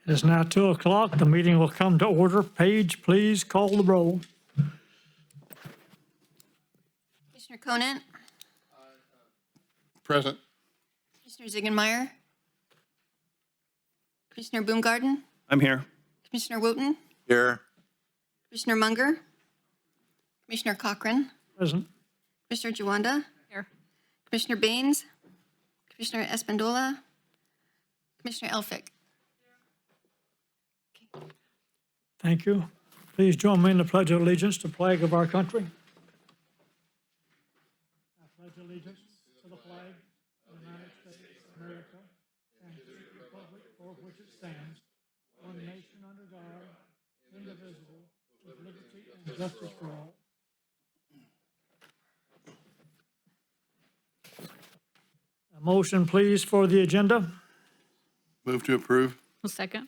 It is now 2 o'clock. The meeting will come to order. Paige, please call the roll. Commissioner Conant? Present. Commissioner Ziegenmeier? Commissioner Boomgarden? I'm here. Commissioner Wooten? Here. Commissioner Munger? Commissioner Cochran? Present. Commissioner Jawanda? Here. Commissioner Baines? Commissioner Espandola? Commissioner Elphick? Thank you. Please join me in the Pledge of Allegiance to the flag of our country. I pledge allegiance to the flag of the United States of America and to the republic for which it stands, one nation under God, indivisible, with liberty and justice for all. A motion, please, for the agenda. Move to approve. A second.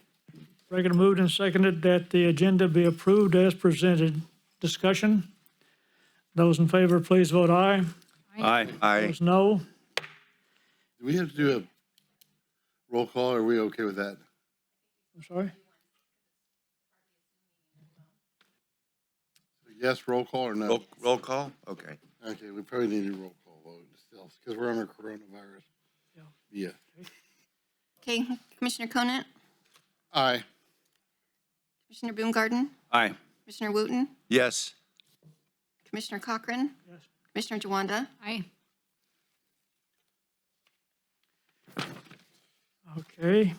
Regular moved and seconded that the agenda be approved as presented. Discussion? Those in favor, please vote aye. Aye. Aye. Those no. Do we have to do a roll call, or are we okay with that? I'm sorry? Yes, roll call or no? Roll call? Okay. Okay, we probably need a roll call vote still, because we're under coronavirus. Yeah. Okay, Commissioner Conant? Aye. Commissioner Boomgarden? Aye. Commissioner Wooten? Yes. Commissioner Cochran? Yes. Commissioner Jawanda? Aye. Okay.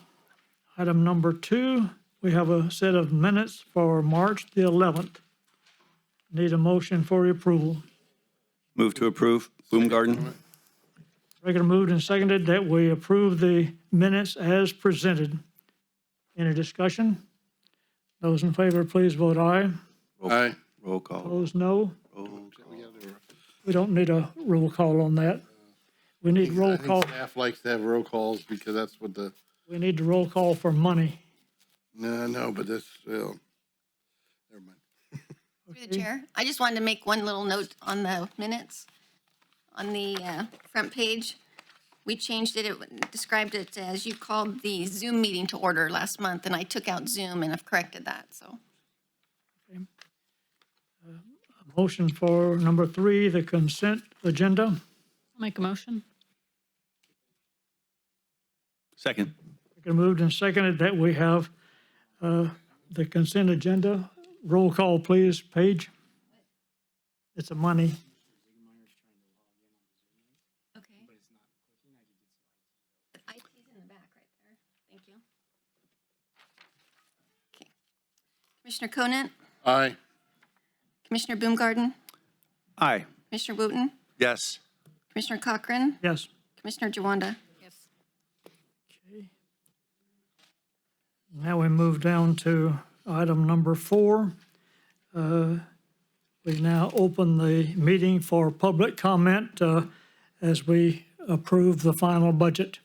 Item number 2, we have a set of minutes for March the 11th. Need a motion for approval. Move to approve. Boomgarden? Regular moved and seconded that we approve the minutes as presented. Any discussion? Those in favor, please vote aye. Aye. Roll call. Opposed, no. Roll We call. gotta do We don't need a roll call on that. We need I roll think call. staff likes to have roll calls because that's what the, We need the roll call for money. no, but this, well, never mind. Through the chair, I just wanted to make one little note on the minutes. On the front page, we changed it, described it as you called the Zoom meeting to order last month, and I took out Zoom and I've corrected that, so. Motion for number 3, the consent agenda. I'll make a motion. Second. Moved and seconded that we have the consent agenda. Roll call, please. Paige? It's a money. Okay. IT's in the back right there. Thank you. Okay. Commissioner Conant? Aye. Commissioner Boomgarden? Aye. Commissioner Wooten? Yes. Commissioner Cochran? Yes. Commissioner Jawanda? Yes. Okay. Now we move down to item number 4. We now open the meeting for public comment as we approve the final budget.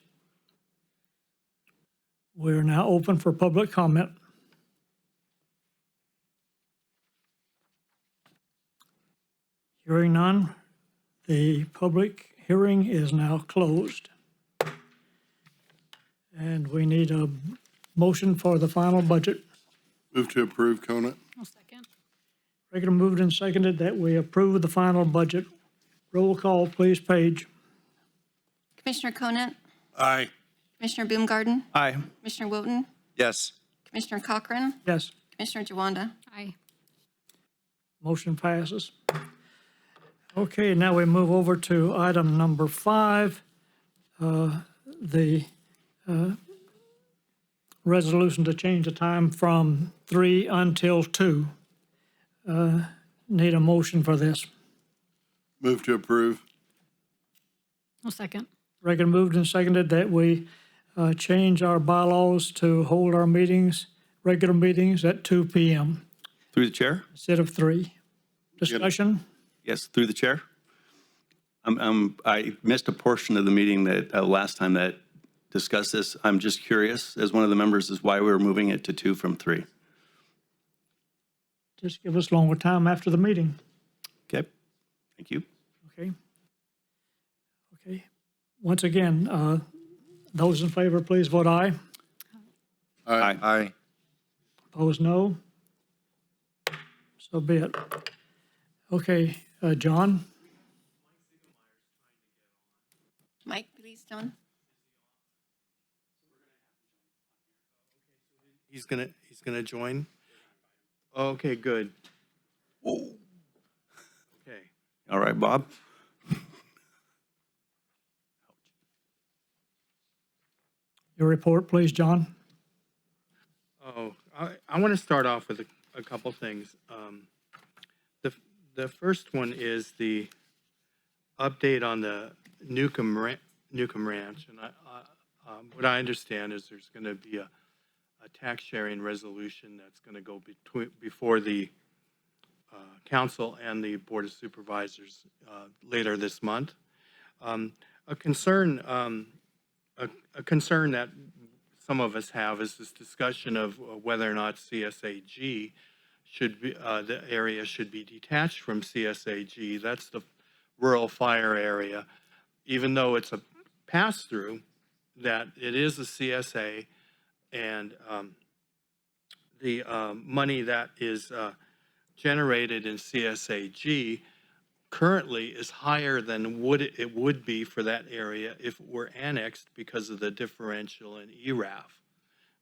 We're now open for public comment. Hearing none, the public hearing is now closed. And we need a motion for the final budget. Move to approve, Conant. I'll second. Regular moved and seconded that we approve the final budget. Roll call, please, Paige. Commissioner Conant? Aye. Commissioner Boomgarden? Aye. Commissioner Wooten? Yes. Commissioner Cochran? Yes, Commissioner Jawanda? Aye. motion passes. Okay, now we move over to item number 5, the resolution to change the time from 3 until 2. Need a motion for this. Move to approve. I'll second. Regular moved and seconded that we change our bylaws to hold our meetings, regular meetings at 2 p.m. Through the chair? instead of 3. Discussion? Yes, through the chair. I missed a portion of the meeting that last time that discussed this. I'm just curious, as one of the members, is why we were moving it to 2 from 3. Just give us longer time after the meeting. Okay, thank you. Okay. Okay. Once again, those in favor, please vote aye. Aye. Aye. Opposed, no. So be it. Okay, John? Mike, please, John. He's gonna join? Okay, good. Okay. All right, Bob? Your report, please, John. Oh, I want to start off with a couple things. The first one is the update on the Newcomb Ranch. And what I understand is there's going to be a tax sharing resolution that's going to go before the council and the Board of Supervisors later this month. A concern that some of us have is this discussion of whether or not CSAG should be, the area should be detached from CSAG. That's the rural fire area, even though it's a pass-through, that it is a CSA, and the money that is generated in CSAG currently is higher than it would be for that area if it were annexed because of the differential in ERAF,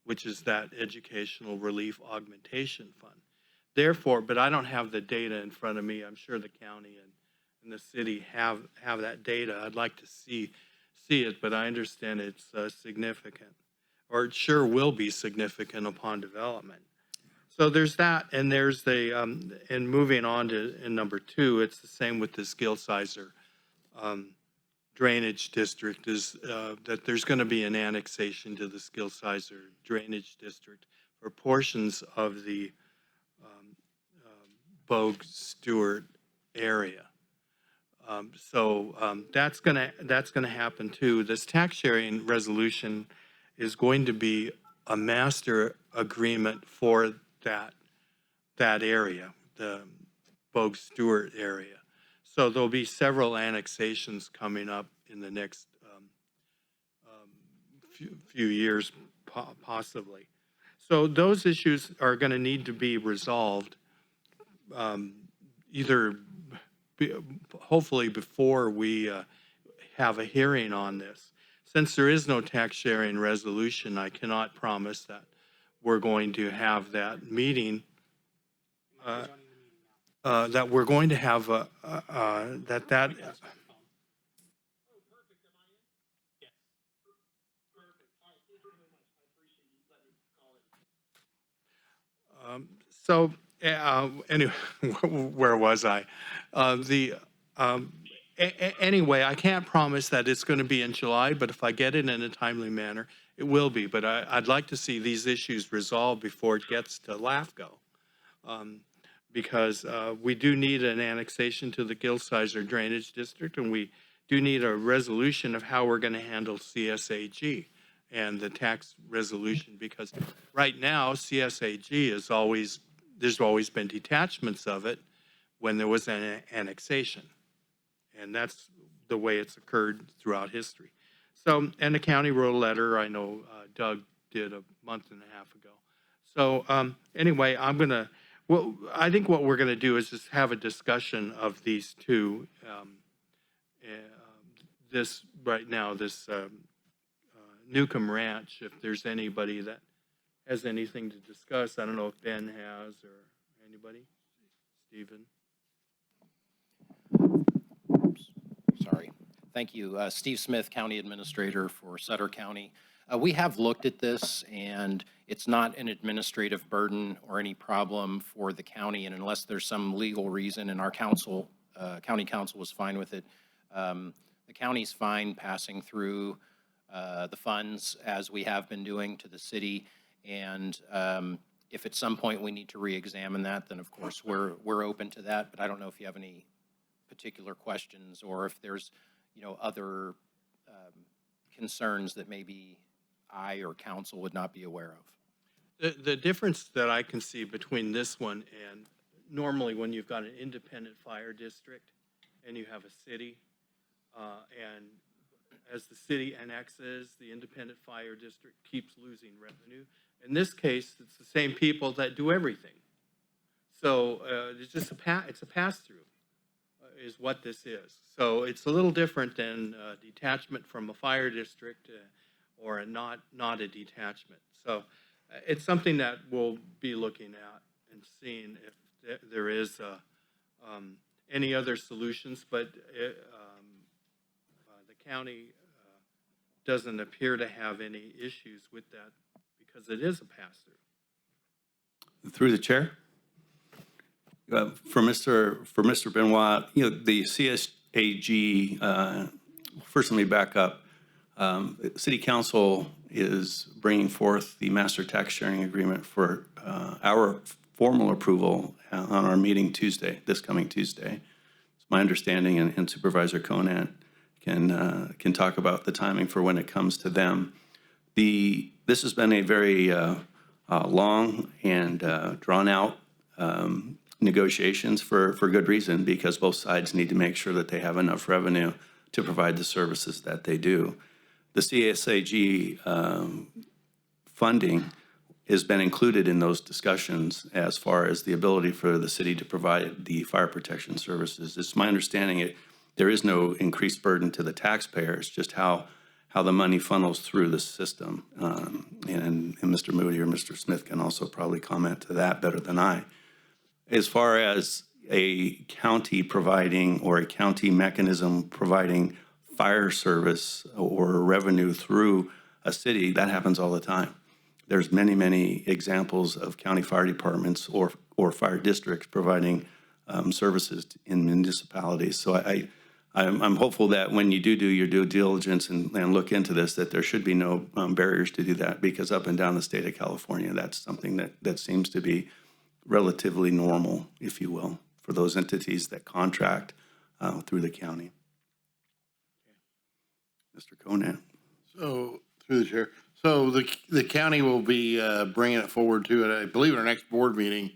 which is that Educational Relief Augmentation Fund. Therefore, but I don't have the data in front of me. I'm sure the county and the city have that data. I'd like to see it, but I understand it's significant, or it sure will be significant upon development. So there's that, and there's the, and moving on to in number 2, it's the same with this Gilsizer drainage district, is that there's going to be an annexation to the Gilsizer drainage district for portions of the Bogue Stewart area. So that's gonna happen too. This tax sharing resolution is going to be a master agreement for that area, the Bogue Stewart area. So there'll be several annexations coming up in the next few years, possibly. So those issues are going to need to be resolved, hopefully before we have a hearing on this. Since there is no tax sharing resolution, I cannot promise that we're going to have that meeting, that we're going to have so anyway, where was I? Anyway, I can't promise that it's going to be in July, but if I get it in a timely manner, it will be. But I'd like to see these issues resolved before it gets to LAFCo, because we do need an annexation to the Gilsizer Drainage District, and we do need a resolution of how we're going to handle CSAG and the tax resolution, because right now CSAG is always, there's always been detachments of it when there was an annexation. And that's the way it's occurred throughout history. So, and the county wrote a letter, I know Doug did a month and a half ago. So anyway, I think what we're gonna do is just have a discussion of these two. This right now, this Newcomb Ranch, if there's anybody that has anything to discuss. I don't know if Ben has or anybody. Stephen. Sorry. Thank you. Steve Smith, County Administrator for Sutter County. We have looked at this, and it's not an administrative burden or any problem for the county, and unless there's some legal reason, and our council, county council was fine with it, the county's fine passing through the funds as we have been doing to the city, and if at some point we need to re-examine that, then of course we're open to that, but I don't know if you have any particular questions or if there's, other concerns that maybe I or council would not be aware of. The difference that I can see between this one and normally when you've got an independent fire district and you have a city, and as the city annexes, the independent fire district keeps losing revenue. In this case, it's the same people that do everything. So it's just it's a pass-through is what this is. So it's a little different than detachment from a fire district or not a detachment. So it's something that we'll be looking at and seeing if there is any other solutions, but the county doesn't appear to have any issues with that because it is a pass-through. Through the chair? For Mr. Benoit, the CSAG, first let me back up. City Council is bringing forth the master tax sharing agreement for our formal approval on our meeting Tuesday, this coming Tuesday. It's my understanding, and Supervisor Conant can talk about the timing for when it comes to them. This has been a very long and drawn out negotiations for good reason, because both sides need to make sure that they have enough revenue to provide the services that they do. The CSAG funding has been included in those discussions as far as the ability for the city to provide the fire protection services. It's my understanding there is no increased burden to the taxpayers, just how the money funnels through the system. And Mr. Moody or Mr. Smith can also probably comment to that better than I. As far as a county providing or a county mechanism providing fire service or revenue through a city, that happens all the time. There's many, many examples of county fire departments or fire districts providing services in municipalities. So I'm hopeful that when you do your due diligence and look into this, that there should be no barriers to do that, because up and down the state of California, that's something that seems to be relatively normal, if you will, for those entities that contract through the county. Mr. Conant. So, through the chair, so the county will be bringing it forward to, I believe, our next board meeting,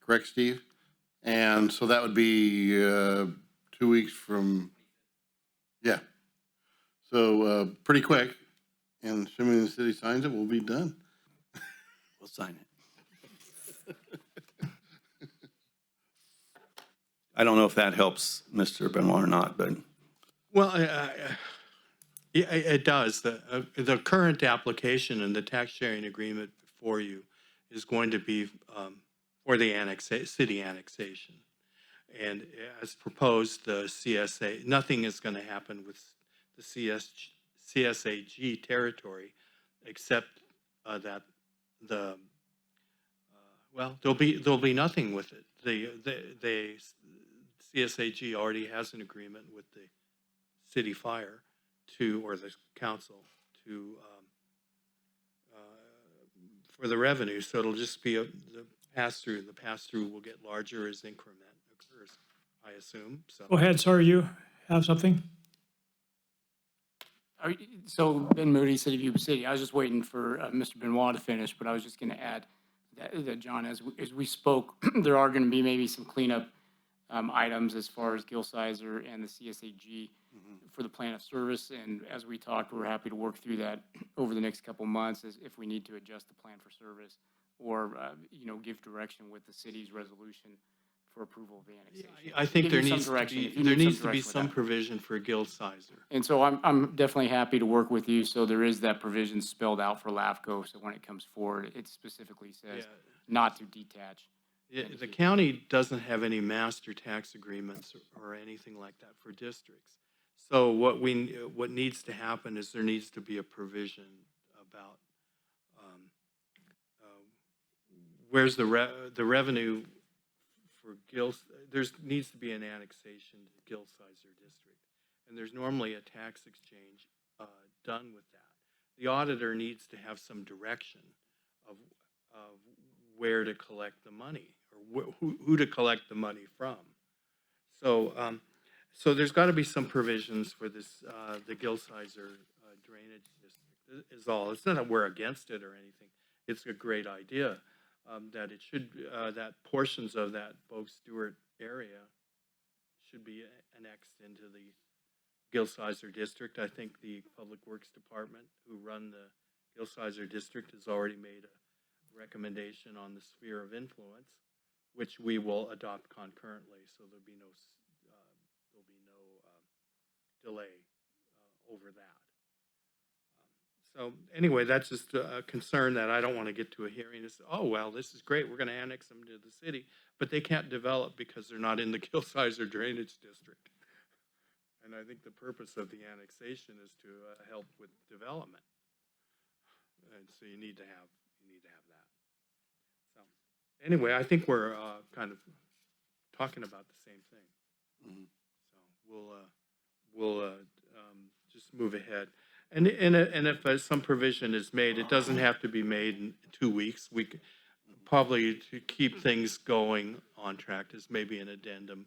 correct, Steve? And so that would be 2 weeks from, yeah. So pretty quick, and assuming the city signs it, we'll be done. We'll sign it. I don't know if that helps Mr. Benoit or not, but. Well, yeah, it does. The current application and the tax sharing agreement before you is going to be for the city annexation. And as proposed, the CSA, nothing is going to happen with the CSAG territory except that well, there'll be nothing with it. The CSAG already has an agreement with the city fire or the council for the revenue. So it'll just be the pass-through. The pass-through will get larger as increment occurs, I assume. So. Go ahead, sir, you have something? So Ben Moody, City of Yuba City. I was just waiting for Mr. Benoit to finish, but I was just going to add that John, as we spoke, there are going to be maybe some cleanup items as far as Gil Sizer and the CSAG for the plan of service. And as we talked, we're happy to work through that over the next couple months if we need to adjust the plan for service or, give direction with the city's resolution for approval of the annexation. Yeah, I think there needs to be some that. provision for Gil Sizer. And so I'm definitely happy to work with you. So there is that provision spelled out for LAFCo. So when it comes forward, it specifically says not to detach. Yeah, the county doesn't have any master tax agreements or anything like that for districts. So what needs to happen is there needs to be a provision about where's the revenue for Gil. There needs to be an annexation to Gil Sizer district, and there's normally a tax exchange done with that. The auditor needs to have some direction of where to collect the money or who to collect the money from. So so there's got to be some provisions for this the Gil Sizer drainage district is all. It's not that we're against it or anything. It's a great idea that it should that portions of that Bogue Stewart area should be annexed into the Gil-Sizer District. I think the Public Works Department, who run the Gil-Sizer District, has already made a recommendation on the sphere of influence, which we will adopt concurrently, so there'll be no delay over that. So anyway, that's just a concern that I don't want to get to a hearing. It's, oh, well, this is great. We're going to annex them to the city, but they can't develop because they're not in the Gil-Sizer Drainage District. And I think the purpose of the annexation is to help with development. And so you need to have that. So anyway, I think we're kind of talking about the same thing. Mhm. So we'll just move ahead. And if some provision is made, it doesn't have to be made in 2 weeks. We could probably, to keep things going on track, is maybe an addendum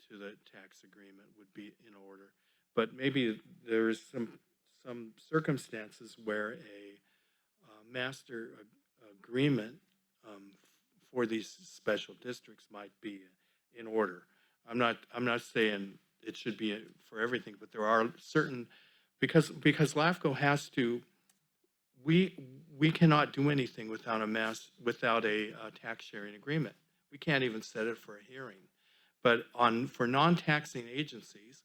to the tax agreement would be in order. But maybe there is some circumstances where a master agreement for these special districts might be in order. I'm not saying it should be for everything, but there are certain, because LAFCo has to, we cannot do anything without a tax sharing agreement. We can't even set it for a hearing. But for non-taxing agencies,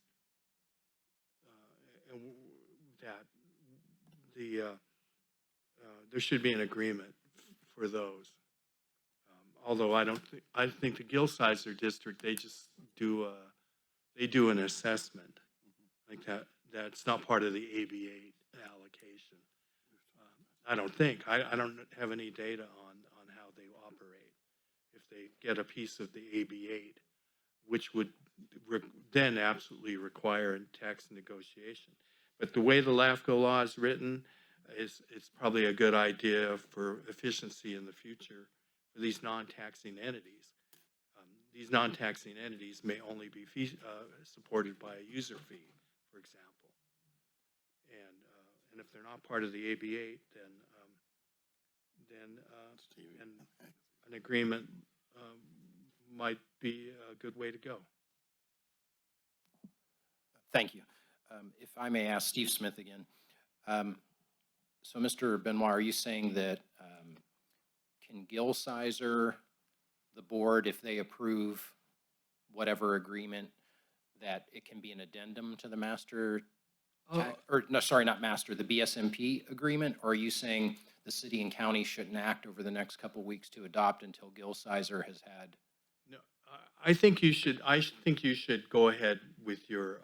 there should be an agreement for those. Although I think the Gil-Sizer District, they just do an assessment like that. That's not part of the AB8 allocation. I don't think. I don't have any data on how they operate. If they get a piece of the AB8, which would then absolutely require a tax negotiation. But the way the LAFCO law is written, it's probably a good idea for efficiency in the future for these non-taxing entities. These non-taxing entities may only be supported by a user fee, for example. And if they're not part of the AB8, then an agreement might be a good way to go. Thank you. If I may ask Steve Smith again. So Mr. Benoit, are you saying that can Gil-Sizer, the board, if they approve whatever agreement, that it can be an addendum to the master, or no, sorry, not master, the BSMP agreement? Or are you saying the city and county shouldn't act over the next couple of weeks to adopt until Gil-Sizer has had? No, I think you should go ahead with your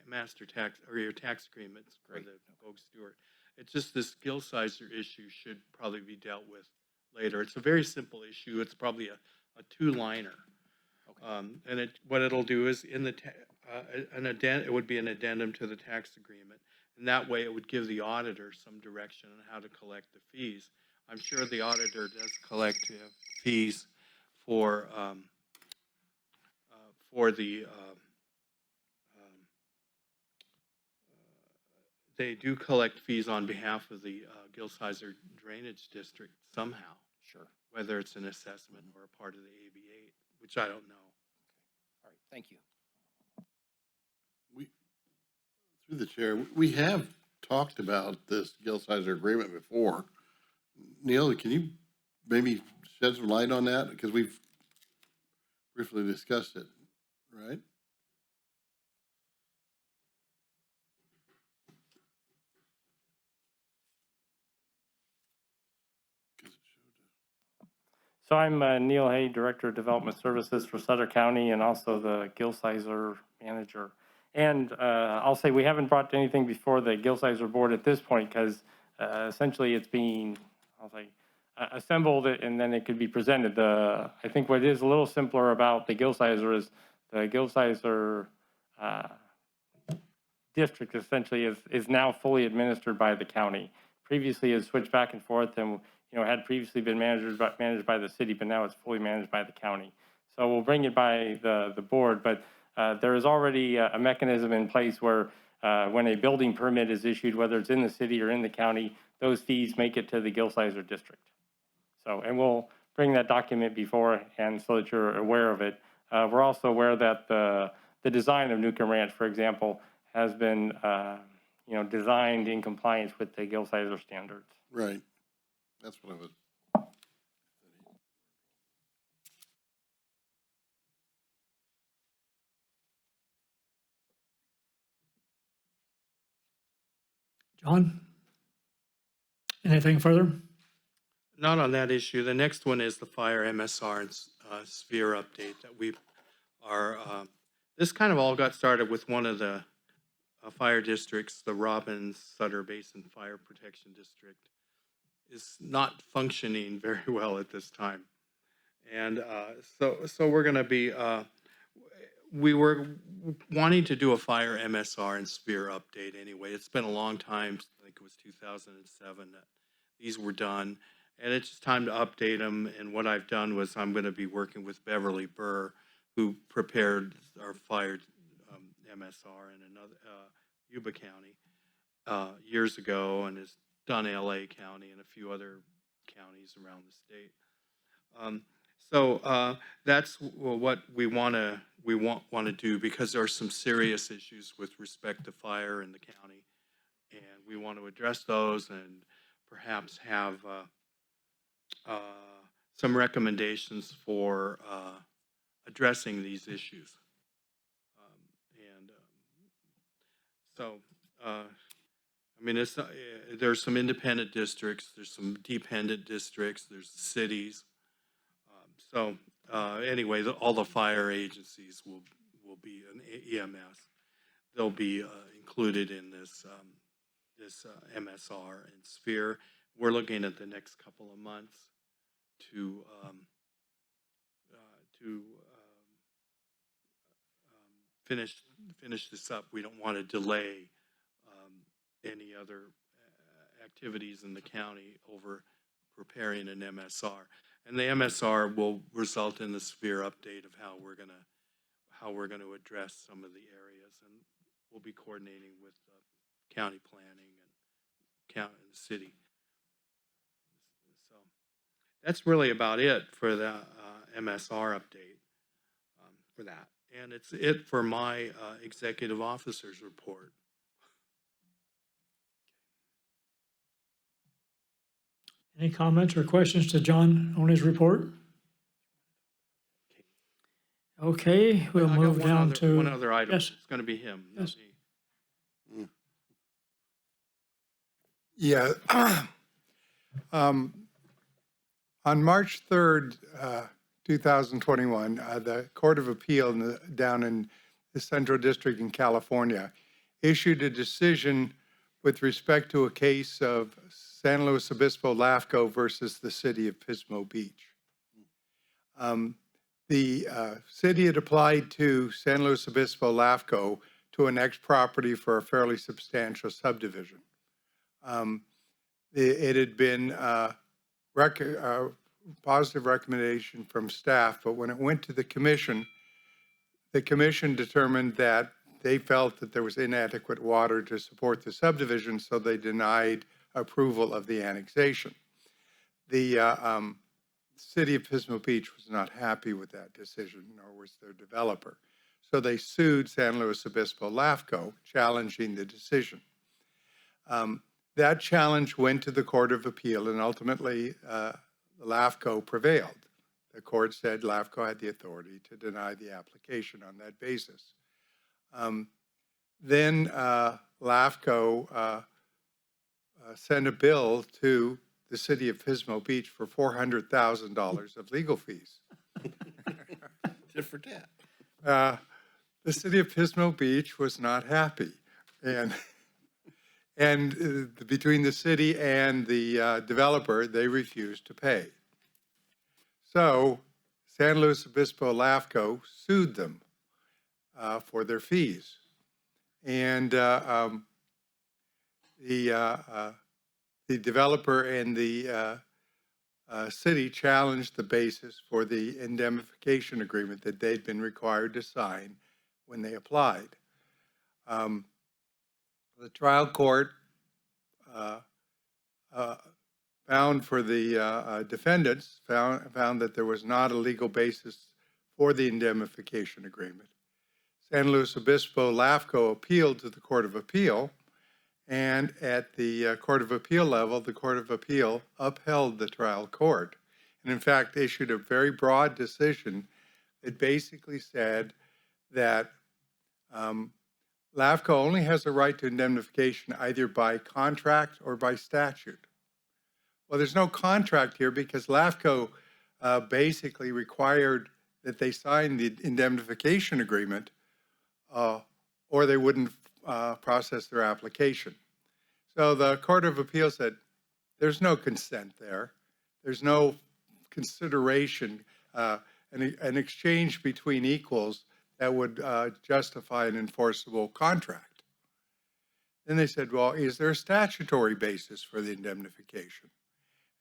master tax or your tax agreements for Great. the Oak Stewart. It's just this Gil-Sizer issue should probably be dealt with later. It's a very simple issue. It's probably a two-liner. Okay. And what it'll do is it would be an addendum to the tax agreement. And that way it would give the auditor some direction on how to collect the fees. I'm sure the auditor does collect fees for the they do collect fees on behalf of the Gil-Sizer Drainage District somehow. Sure. Whether it's an assessment or a part of the AB8, which I don't know. All right, thank you. Through the chair, we have talked about this Gil-Sizer agreement before. Neil, can you maybe shed some light on that? Because we've briefly discussed it, right? So I'm Neil Hay, Director of Development Services for Sutter County and also the Gil-Sizer Manager. And I'll say we haven't brought anything before the Gil-Sizer Board at this point because essentially it's being, I'll say, assembled and then it could be presented. I think what is a little simpler about the Gil-Sizer is the Gil-Sizer district essentially is now fully administered by the county. Previously it switched back and forth and had previously been managed by the city, but now it's fully managed by the county. So we'll bring it by the board, but there is already a mechanism in place where when a building permit is issued, whether it's in the city or in the county, those fees make it to the Gil-Sizer district. So, and we'll bring that document before and so that you're aware of it. We're also aware that the the design of Newcomb Ranch, for example, has been, designed in compliance with the Gil-Sizer standards. Right. That's what I was. John? Anything further? Not on that issue. The next one is the fire MSR and sphere update that we are, this kind of all got started with one of the fire districts, the Robbins Sutter Basin Fire Protection District, is not functioning very well at this time. And so we're going to be, we were wanting to do a fire MSR and sphere update anyway. It's been a long time, I think it was 2007 that these were done. And it's just time to update them. And what I've done was I'm going to be working with Beverly Burr, who prepared our fire MSR in another Yuba County years ago, and has done LA County and a few other counties around the state. So that's what we want to do, because there are some serious issues with respect to fire in the county, and we want to address those and perhaps have some recommendations for addressing these issues. I mean, it's there's some independent districts, there's some dependent districts, there's cities. Anyway, all the fire agencies will be an EMS. They'll be included in this MSR and sphere. We're looking at the next couple of months to finish this up. We don't want to delay any other activities in the county over preparing an MSR. And the MSR will result in the sphere update of how we're going to address some of the areas, and we'll be coordinating with county planning and the city. So that's really about it for the MSR update for that. And it's it for my executive officer's report. Any comments or questions to John on his report? Okay, we'll I got move down to. one other item. Yes. It's going to be him, not Yes. me. Yeah. On March 3rd, 2021, the Court of Appeal down in the Central District in California issued a decision with respect to a case of San Luis Obispo LAFCo versus the city of Pismo Beach. The city had applied to San Luis Obispo LAFCo to annex property for a fairly substantial subdivision. It had been positive recommendation from staff, but when it went to the commission determined that they felt that there was inadequate water to support the subdivision, so they denied approval of the annexation. The city of Pismo Beach was not happy with that decision, nor was their developer. So they sued San Luis Obispo LAFCO, challenging the decision. That challenge went to the Court of Appeal, and ultimately LAFCO prevailed. The court said LAFCO had the authority to deny the application on that basis. Then LAFCO sent a bill to the city of Pismo Beach for $400,000 of legal fees. Tit for tat. The city of Pismo Beach was not happy, and between the city and the developer, they refused to pay. So San Luis Obispo LAFCO sued them for their fees, and the developer and the city challenged the basis for the indemnification agreement that they'd been required to sign when they applied. The trial court found for the defendants, found that there was not a legal basis for the indemnification agreement, San Luis Obispo LAFCO appealed to the Court of Appeal, and at the Court of Appeal level, the Court of Appeal upheld the trial court, and in fact issued a very broad decision that basically said that LAFCO only has a right to indemnification either by contract or by statute. Well, there's no contract here because LAFCO basically required that they sign the indemnification agreement or they wouldn't process their application. So the Court of Appeal said, there's no consent there. There's no consideration, an exchange between equals that would justify an enforceable contract. Then they said, well, is there a statutory basis for the indemnification?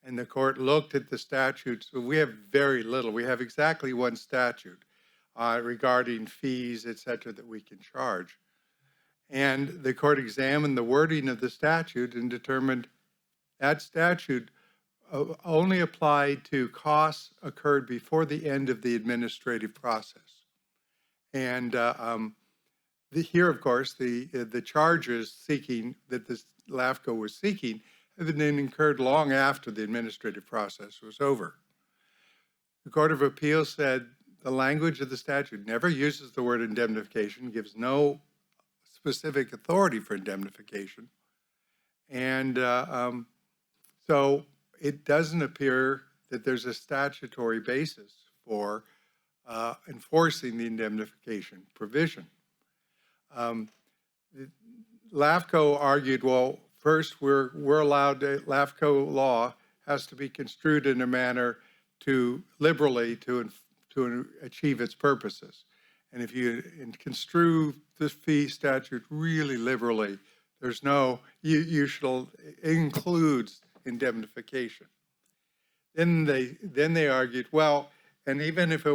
And the court looked at the statutes. We have very little. We have exactly one statute regarding fees, et cetera, that we can charge. And the court examined the wording of the statute and determined that statute only applied to costs occurred before the end of the administrative process. And here, of course, the charges seeking that this LAFCO was seeking have been incurred long after the administrative process was over. The Court of Appeal said the language of the statute never uses the word indemnification, gives no specific authority for indemnification. And so it doesn't appear that there's a statutory basis for enforcing the indemnification provision. LAFCO argued, well, first, we're allowed to, LAFCO law has to be construed in a manner to liberally to achieve its purposes. And if you construe this fee statute really liberally, there's no, it includes indemnification. Then they argued, well, and even if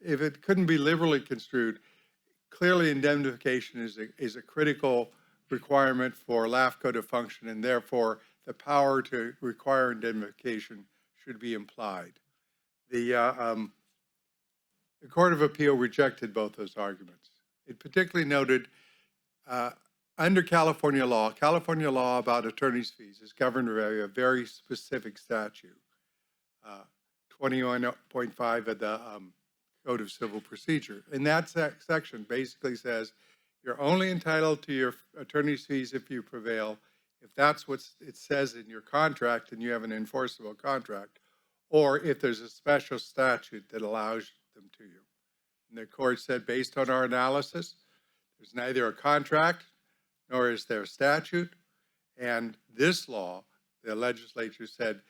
it couldn't be liberally construed, clearly indemnification is a critical requirement for LAFCO to function, and therefore the power to require indemnification should be implied. The Court of Appeal rejected both those arguments. It particularly noted under California law about attorney's fees is governed by a very specific statute, 21.5 of the Code of Civil Procedure. And that section basically says you're only entitled to your attorney's fees if you prevail, if that's what it says in your contract and you have an enforceable contract, or if there's a special statute that allows them to you. And the court said, based on our analysis, there's neither a contract nor is there a statute. And this law, the legislature said,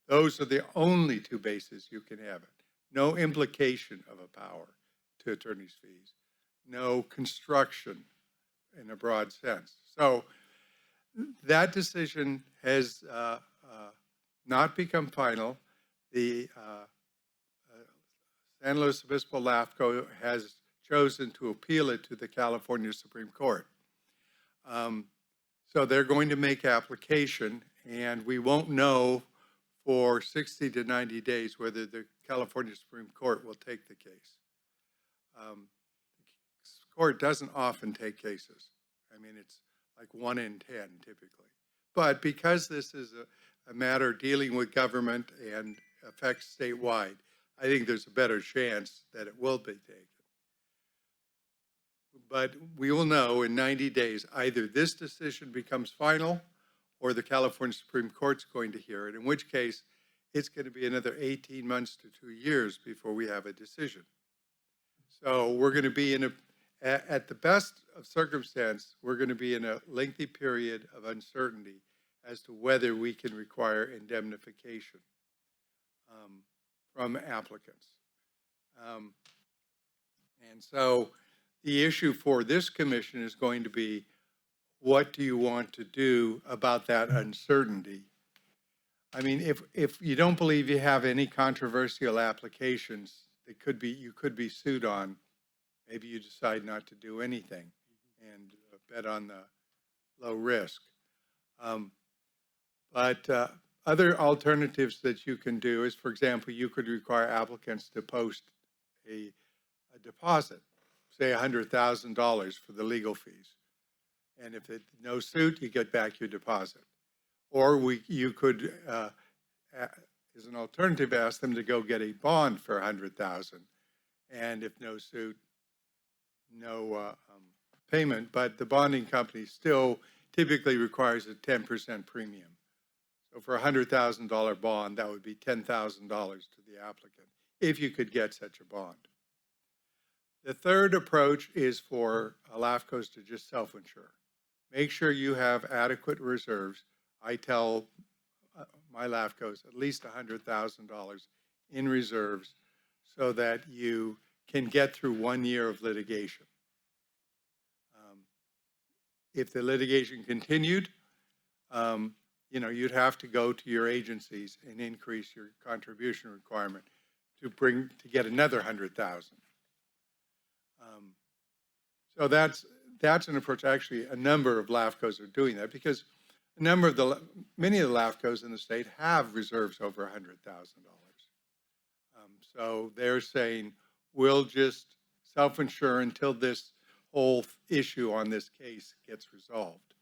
those are the only two bases you can have it. No implication of a power to attorney's fees. No construction in a broad sense. So that decision has not become final. The San Luis Obispo LAFCO has chosen to appeal it to the California Supreme Court. So they're going to make application, and we won't know for 60 to 90 days whether the California Supreme Court will take the case. The court doesn't often take cases. I mean, it's like 1 in 10 typically. But because this is a matter dealing with government and affects statewide, I think there's a better chance that it will be taken. But we will know in 90 days, either this decision becomes final or the California Supreme Court's going to hear it, in which case it's going to be another 18 months to 2 years before we have a decision. So we're going to be at the best of circumstance, we're going to be in a lengthy period of uncertainty as to whether we can require indemnification from applicants. And so the issue for this commission is going to be, what do you want to do about that uncertainty? I mean, if you don't believe you have any controversial applications that could be, you could be sued on, maybe you decide not to do anything and bet on the low risk. But other alternatives that you can do is, for example, you could require applicants to post a deposit, say $100,000 for the legal fees. And if it's no suit, you get back your deposit. Or you could, as an alternative, ask them to go get a bond for $100,000. And if no suit, no payment, but the bonding company still typically requires a 10% premium. So for a $100,000 bond, that would be $10,000 to the applicant, if you could get such a bond. The third approach is for LAFCos to just self-insure. Make sure you have adequate reserves. I tell my LAFCos at least $100,000 in reserves so that you can get through 1 year of litigation. If the litigation continued, you'd have to go to your agencies and increase your contribution requirement to get another 100,000. So that's an approach. Actually, a number of LAFCos are doing that because many of the LAFCos in the state have reserves over $100,000. So they're saying, we'll just self-insure until this whole issue on this case gets resolved.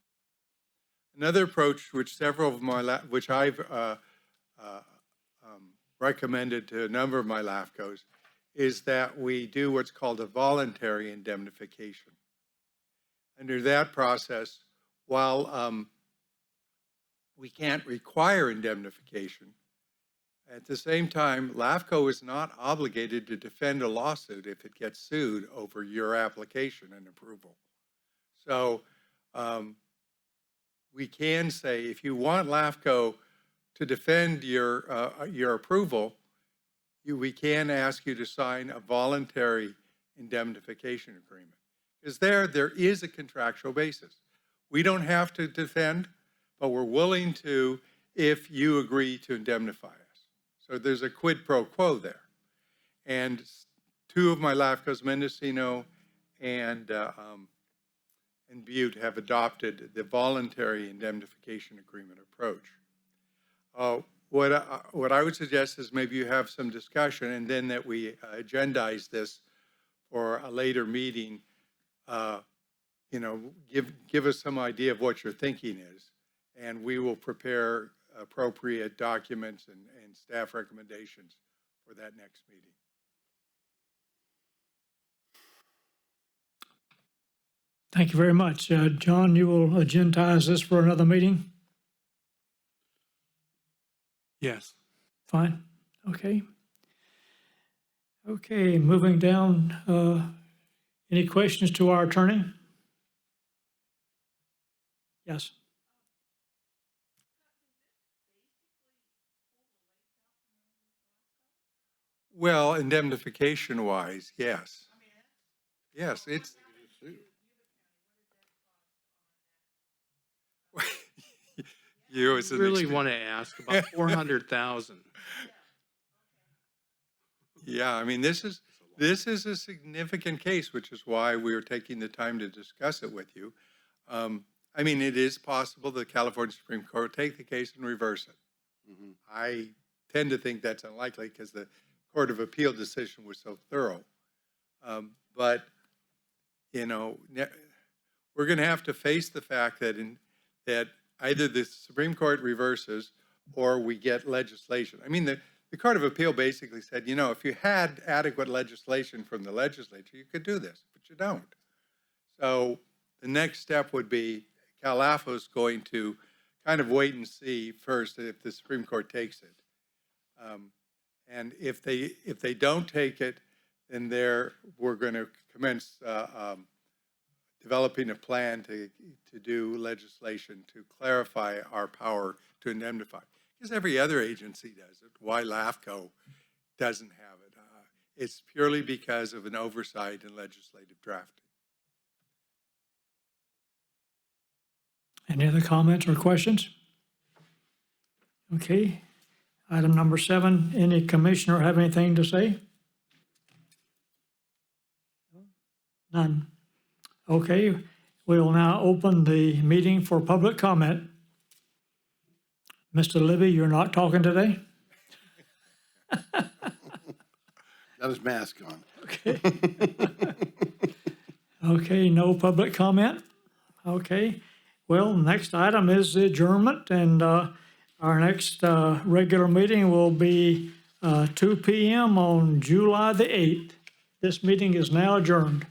Another approach, which I've recommended to a number of my LAFCos, is that we do what's called a voluntary indemnification. Under that process, while we can't require indemnification, at the same time, LAFCO is not obligated to defend a lawsuit if it gets sued over your application and approval. So we can say, if you want LAFCO to defend your approval, we can ask you to sign a voluntary indemnification agreement. Because there is a contractual basis. We don't have to defend, but we're willing to if you agree to indemnify us. So there's a quid pro quo there. And two of my LAFCOs, Mendocino and Butte, have adopted the voluntary indemnification agreement approach. What I would suggest is maybe you have some discussion and then that we agendize this for a later meeting. Give us some idea of what your thinking is, and we will prepare appropriate documents and staff recommendations for that next meeting. Thank you very much. John, you will agendize this for another meeting? Yes. Fine. Okay. Okay, moving down. Any questions to our attorney? Yes. Well, indemnification-wise, yes. Yes, it's. You as an really want to ask about 400,000. Yeah, I mean, this is a significant case, which is why we are taking the time to discuss it with you. I mean, it is possible the California Supreme Court take the case and reverse it. Mm-hmm. I tend to think that's unlikely because the Court of Appeal decision was so thorough. But, we're going to have to face the fact that that either the Supreme Court reverses or we get legislation. I mean, the Court of Appeal basically said, if you had adequate legislation from the legislature, you could do this, but you don't. So the next step would be CalAFO is going to kind of wait and see first if the Supreme Court takes it. And if they don't take it, then we're going to commence developing a plan to do legislation to clarify our power to indemnify. Because every other agency does it. Why LAFCO doesn't have it? It's purely because of an oversight in legislative drafting. Any other comments or questions? Okay. Item number 7, any commissioner have anything to say? None. Okay, we will now open the meeting for public comment. Mr. Libby, you're not talking today? Got his mask on. Okay. Okay, no public comment? Okay, well, next item is the adjournment, and our next regular meeting will be 2 p.m. on July the 8th. This meeting is now adjourned.